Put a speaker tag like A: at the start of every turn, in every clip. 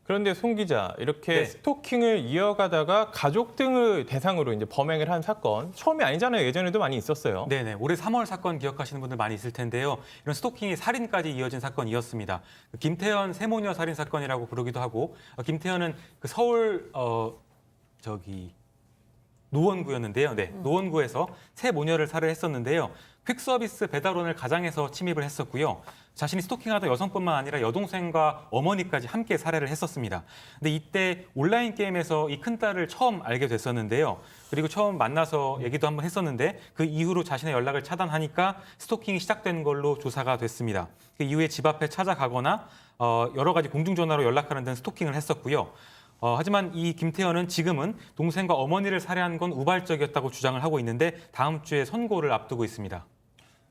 A: 그런데 송 기자, 이렇게
B: 네.
A: 스토킹을 이어가다가 가족 등을 대상으로 이제 범행을 한 사건 처음이 아니잖아요. 예전에도 많이 있었어요.
B: 네네. 올해 3월 사건 기억하시는 분들 많이 있을 텐데요. 이런 스토킹이 살인까지 이어진 사건이었습니다. 김태현 세모녀 살인 사건이라고 부르기도 하고, 김태현은 그 서울 노원구였는데요. 네, 노원구에서 세 모녀를 살해했었는데요. 퀵서비스 배달원을 가장해서 침입을 했었고요. 자신이 스토킹하던 여성뿐만 아니라 여동생과 어머니까지 함께 살해를 했었습니다. 근데 이때 온라인 게임에서 이 큰딸을 처음 알게 됐었는데요. 그리고 처음 만나서 얘기도 한번 했었는데 그 이후로 자신의 연락을 차단하니까 스토킹이 시작된 걸로 조사가 됐습니다. 그 이후에 집 앞에 찾아가거나 여러 가지 공중전화로 연락하는 등 스토킹을 했었고요. 하지만 이 김태현은 지금은 동생과 어머니를 살해한 건 우발적이었다고 주장을 하고 있는데 다음 주에 선고를 앞두고 있습니다.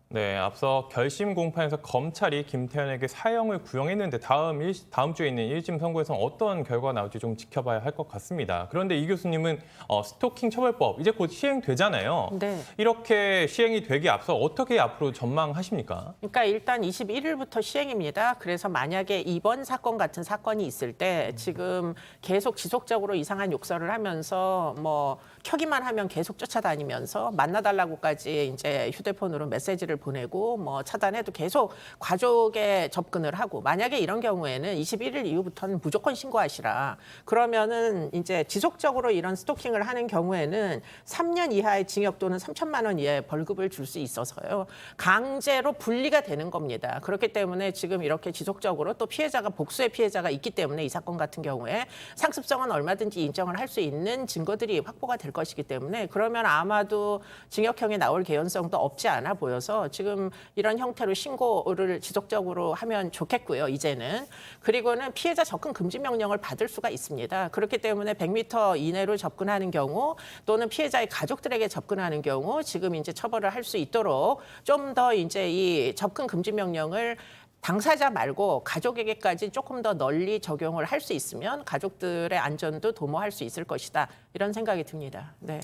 A: 네, 앞서 결심 공판에서 검찰이 김태현에게 사형을 구형했는데 다음 주에 있는 1심 선고에서는 어떤 결과가 나올지 좀 지켜봐야 할 것 같습니다. 그런데 이 교수님은 스토킹 처벌법 이제 곧 시행되잖아요.
C: 네.
A: 이렇게 시행이 되기 앞서 어떻게 앞으로 전망하십니까?
C: 그러니까 일단 21일부터 시행입니다. 그래서 만약에 이번 사건 같은 사건이 있을 때 지금 계속 지속적으로 이상한 욕설을 하면서 뭐 켜기만 하면 계속 쫓아다니면서 만나달라고까지 이제 휴대폰으로 메시지를 보내고 뭐 차단해도 계속 가족에 접근을 하고 만약에 이런 경우에는 21일 이후부터는 무조건 신고하시라. 그러면은 이제 지속적으로 이런 스토킹을 하는 경우에는 3년 이하의 징역 또는 3천만 원 이하의 벌금을 줄 수 있어서요. 강제로 분리가 되는 겁니다. 그렇기 때문에 지금 이렇게 지속적으로 또 피해자가 복수의 피해자가 있기 때문에 이 사건 같은 경우에 상습성은 얼마든지 인정을 할 수 있는 증거들이 확보가 될 것이기 때문에 그러면 아마도 징역형이 나올 개연성도 없지 않아 보여서 지금 이런 형태로 신고를 지속적으로 하면 좋겠고요. 이제는. 그리고는 피해자 접근 금지 명령을 받을 수가 있습니다. 그렇기 때문에 100m 이내로 접근하는 경우 또는 피해자의 가족들에게 접근하는 경우 지금 이제 처벌을 할 수 있도록 좀 더 이제 이 접근 금지 명령을 당사자 말고 가족에게까지 조금 더 널리 적용을 할 수 있으면 가족들의 안전도 도모할 수 있을 것이다. 이런 생각이 듭니다. 네.